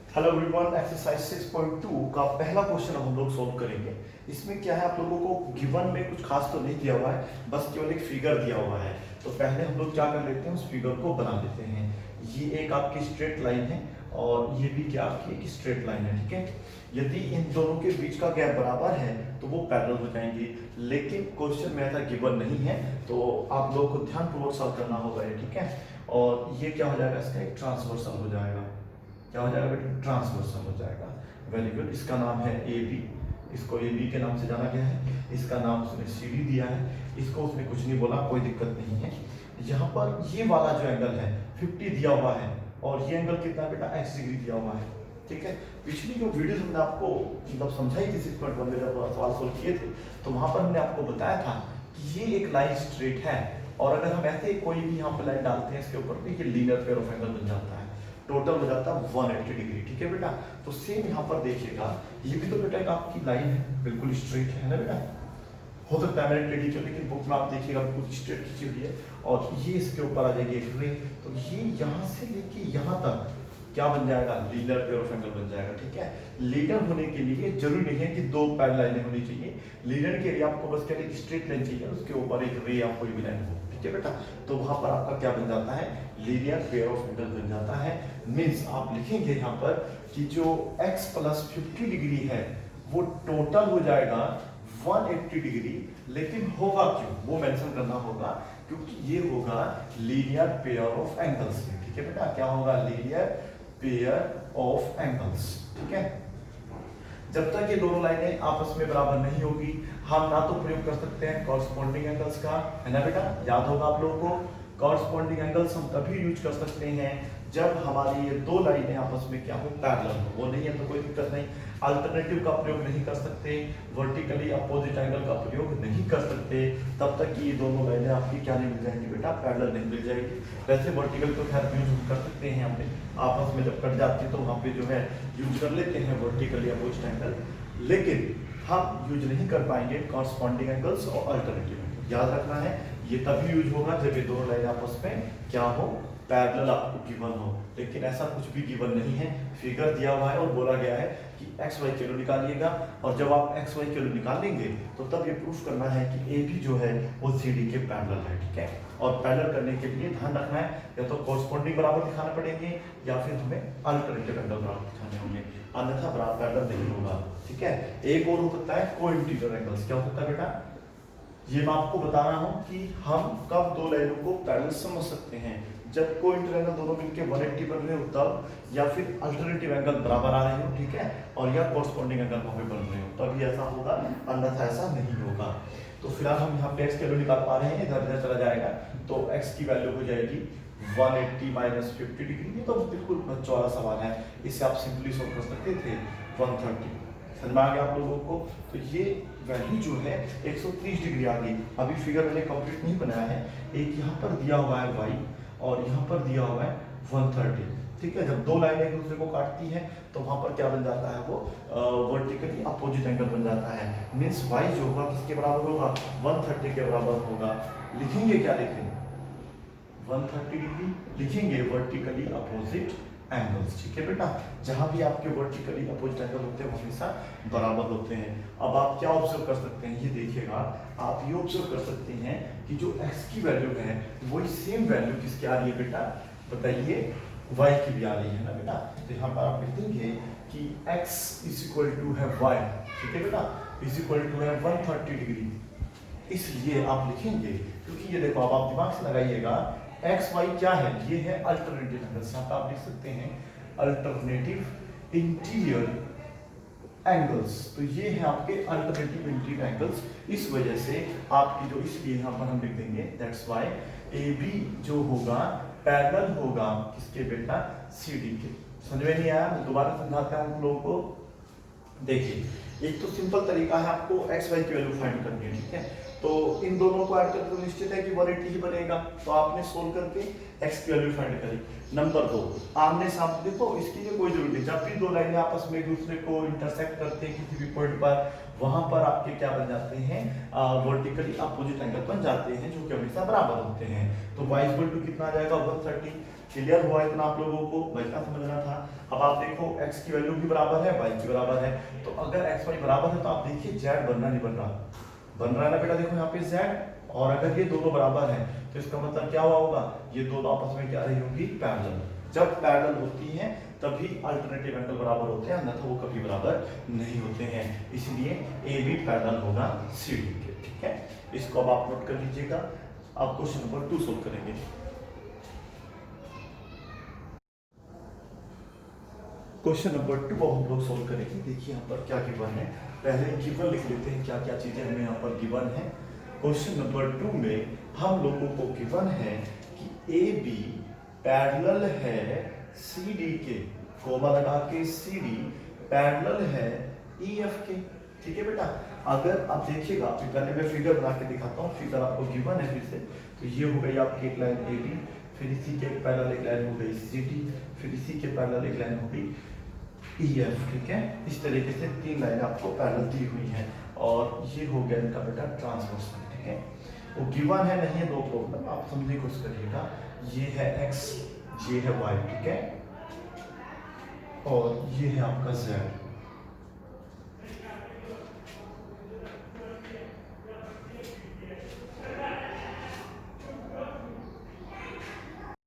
Hello everyone, exercise 6.2 का पहला question अब हम लोग सॉल्व करेंगे। इसमें क्या है, आप लोगों को गिवन में कुछ खास तो नहीं दिया हुआ है, बस केवल एक फिगर दिया हुआ है। तो पहले हम लोग क्या कर लेते हैं, उस फिगर को बना लेते हैं। ये एक आपकी स्ट्रेट लाइन है और ये भी क्या आपकी एक स्ट्रेट लाइन है, ठीक है। यदि इन दोनों के बीच का गैप बराबर है तो वो पैरेलल हो जाएंगे, लेकिन क्वेश्चन में ऐसा गिवन नहीं है, तो आप लोगों को ध्यानपूर्वक सॉल्व करना होगा ये, ठीक है। और ये क्या हो जाएगा, इसका एक ट्रांसवर्सल हो जाएगा। क्या हो जाएगा बेटा, ट्रांसवर्सल हो जाएगा। Very good. इसका नाम है ए बी, इसको ए बी के नाम से जाना गया है। इसका नाम उसने सी डी दिया है, इसको उसने कुछ नहीं बोला, कोई दिक्कत नहीं है। यहाँ पर ये वाला जो एंगल है 50 दिया हुआ है और ये एंगल कितना है बेटा, x डिग्री दिया हुआ है, ठीक है। पिछली जो वीडियो हमने आपको मतलब समझाई थी 6.1 में जब सवाल सोल्व किए थे, तो वहां पर हमने आपको बताया था कि ये एक लाइन स्ट्रेट है और अगर हम ऐसे कोई भी यहाँ पर लाइन डालते हैं इसके ऊपर, ये लीनियर पेयर ऑफ एंगल बन जाता है, टोटल हो जाता है 180 डिग्री, ठीक है बेटा। तो सेम यहाँ पर देखिएगा, ये भी तो बेटा एक आपकी लाइन है, बिल्कुल स्ट्रेट है ना बेटा। हो सकता है मैंने टेढ़ी की, लेकिन बुक में आप देखिएगा बिल्कुल स्ट्रेट खींची हुई है और ये इसके ऊपर आ जाएगी एक रे। तो ये यहाँ से लेके यहाँ तक क्या बन जाएगा, लीनियर पेयर ऑफ एंगल बन जाएगा, ठीक है। लीनियर होने के लिए जरूरी नहीं है कि दो पैरेलल लाइनें होनी चाहिए। लीनियर के लिए आपको बस क्या, एक स्ट्रेट लाइन चाहिए, उसके ऊपर एक रे या कोई भी लाइन हो, ठीक है बेटा। तो वहां पर आपका क्या बन जाता है, लीनियर पेयर ऑफ एंगल बन जाता है। मींस आप लिखेंगे यहाँ पर कि जो x प्लस 50 डिग्री है वो टोटल हो जाएगा 180 डिग्री, लेकिन होगा क्यों वो मेंशन करना होगा, क्योंकि ये होगा लीनियर पेयर ऑफ एंगल्स में, ठीक है बेटा। क्या होगा, लीनियर पेयर ऑफ एंगल्स, ठीक है। जब तक ये दोनों लाइनें आपस में बराबर नहीं होगी, हम ना तो प्रयोग कर सकते हैं कॉरस्पॉन्डिंग एंगल्स का, है ना बेटा, याद होगा आप लोगों को। कॉरस्पॉन्डिंग एंगल्स हम तभी यूज कर सकते हैं जब हमारी ये दो लाइनें आपस में क्या हो, पैरेलल हो। वो नहीं है तो कोई दिक्कत नहीं। अल्टरनेटिव का प्रयोग नहीं कर सकते, वर्टिकली अपोजिट एंगल का प्रयोग नहीं कर सकते, तब तक कि ये दोनों लाइनें आपकी क्या नहीं मिल जाएंगी बेटा, पैरेलल नहीं मिल जाएगी। वैसे वर्टिकल तो खैर यूज कर सकते हैं, हमने आपस में जब कट जाती है तो वहाँ पे जो है यूज कर लेते हैं वर्टिकली अपोजिट एंगल, लेकिन हम यूज नहीं कर पाएंगे कॉरस्पॉन्डिंग एंगल्स और अल्टरनेटिव एंगल। याद रखना है, ये तभी यूज होगा जब ये दोनों लाइन आपस में क्या हो, पैरेलल आपको गिवन हो। लेकिन ऐसा कुछ भी गिवन नहीं है, फिगर दिया हुआ है और बोला गया है कि एक्स वाई वैल्यू निकालिएगा, और जब आप एक्स वाई वैल्यू निकालेंगे तो तब ये प्रूफ करना है कि ए भी जो है वो सी डी के पैरेलल है, ठीक है। और पैरेलल करने के लिए ध्यान रखना है, या तो कॉरस्पॉन्डिंग बराबर दिखाना पड़ेंगे या फिर हमें अल्टरनेटिव एंगल बराबर दिखाने होंगे, अन्यथा बराबर पैरेलल नहीं होगा, ठीक है। एक और हो सकता है कोइंटीग्रल एंगल्स। क्या हो सकता है बेटा, ये मैं आपको बता रहा हूं कि हम कब दो लाइनों को पैरेलल समझ सकते हैं, जब कोइंटीग्रल एंगल दोनों मिलकर 180 बन रहे हो तब, या फिर अल्टरनेटिव एंगल बराबर आ रहे हो, ठीक है, और या कॉरस्पॉन्डिंग एंगल वहां पे बन रहे हो, तभी ऐसा होगा, अन्यथा ऐसा नहीं होगा। तो फिलहाल हम यहाँ पे x की वैल्यू निकाल पा रहे हैं, इधर इधर चला जाएगा तो x की वैल्यू हो जाएगी 180 माइनस 50 डिग्री। ये तो बिल्कुल बच्चों वाला सवाल है, इसे आप सिंपली सॉल्व कर सकते थे। 130 समझ में आ गया आप लोगों को। तो ये वैल्यू जो है 130 डिग्री आ गई। अभी फिगर मैंने कंप्लीट नहीं बनाया है, एक यहाँ पर दिया हुआ है y और यहाँ पर दिया हुआ है 130, ठीक है। जब दो लाइनें एक दूसरे को काटती हैं तो वहां पर क्या बन जाता है, वो वर्टिकली अपोजिट एंगल बन जाता है। मींस y जो होगा किसके बराबर होगा, 130 के बराबर होगा। लिखेंगे क्या, लिखेंगे 130 डिग्री, लिखेंगे वर्टिकली अपोजिट एंगल्स, ठीक है बेटा। जहां भी आपके वर्टिकली अपोजिट एंगल होते हैं वो हमेशा बराबर होते हैं। अब आप क्या ऑब्जर्व कर सकते हैं, ये देखिएगा, आप ये ऑब्जर्व कर सकते हैं कि जो x की वैल्यू है वही सेम वैल्यू किसकी आ रही है बेटा, बताइए, y की भी आ रही है ना बेटा। तो यहाँ पर आप लिखेंगे कि x इज इक्वल टू है y, ठीक है बेटा, इज इक्वल टू है 130 डिग्री। इसलिए आप लिखेंगे, क्योंकि ये देखो, अब आप दिमाग से लगाइएगा, एक्स वाई क्या है, ये है अल्टरनेटिव एंगल्स। यहाँ पे आप लिख सकते हैं अल्टरनेटिव इंटीरियर एंगल्स। तो ये है आपके अल्टरनेटिव इंटीरियर एंगल्स। इस वजह से आपकी जो, इसलिए यहाँ पर हम लिख देंगे दैट्स व्हाई ए बी जो होगा पैरेलल होगा किसके बेटा, सी डी के। समझ में नहीं आया, मैं दोबारा समझाता हूँ आप लोगों को। देखिए, एक तो सिंपल तरीका है आपको एक्स वाई की वैल्यू फाइंड करनी है, ठीक है। तो इन दोनों को ऐड करके तो निश्चित है कि 180 ही बनेगा, तो आपने सोल्व करके x की वैल्यू फाइंड करी। नंबर 2, आमने सामने, देखो इसकी लिए कोई जरूरत नहीं, जब भी दो लाइनें आपस में एक दूसरे को इंटरसेक्ट करते हैं किसी भी पॉइंट पर, वहां पर आपके क्या बन जाते हैं, वर्टिकली अपोजिट एंगल बन जाते हैं, जो कि हमेशा बराबर होते हैं। तो y इक्वल टू कितना आ जाएगा, 130। क्लियर हुआ इतना आप लोगों को, बचना समझना था। अब आप देखो x की वैल्यू भी बराबर है, y की बराबर है, तो अगर x y बराबर है तो आप देखिए z बनना नहीं बन रहा, बन रहा है ना बेटा, देखो यहाँ पे z, और अगर ये दोनों बराबर है तो इसका मतलब क्या हुआ होगा, ये दोनों आपस में क्या रही होंगी, पैरेलल। जब पैरेलल होती हैं तभी अल्टरनेटिव एंगल बराबर होते हैं, अन्यथा वो कभी बराबर नहीं होते हैं, इसलिए ए बी पैरेलल होगा सी डी के। ठीक है, इसको अब आप नोट कर लीजिएगा। अब क्वेश्चन नंबर 2 सोल्व करेंगे। क्वेश्चन नंबर 2 अब हम लोग सोल्व करेंगे। देखिए यहाँ पर क्या गिवन है, पहले गिवन लिख लेते हैं, क्या क्या चीजें हमें यहाँ पर गिवन है। क्वेश्चन नंबर 2 में हम लोगों को गिवन है कि ए बी पैरेलल है सी डी के, कोमा लगा के सी डी पैरेलल है ई एफ के। ठीक है बेटा, अगर आप देखिएगा, पहले मैं फिगर बना के दिखाता हूँ, फिगर आपको गिवन है फिर से। तो ये हो गई आपकी एक लाइन ए बी, फिर इसी के पैरेलल एक लाइन हो गई सी डी, फिर इसी के पैरेलल एक लाइन हो गई ई एफ। ठीक है, इस तरीके से 3 लाइन आपको पैरेलल दी हुई है, और ये हो गया इनका बेटा ट्रांसवर्सल। ठीक है, वो गिवन है नहीं है, नो प्रॉब्लम, आप समझने की कोशिश करिएगा। ये है x, ये है y। ठीक है, और ये है आपका z।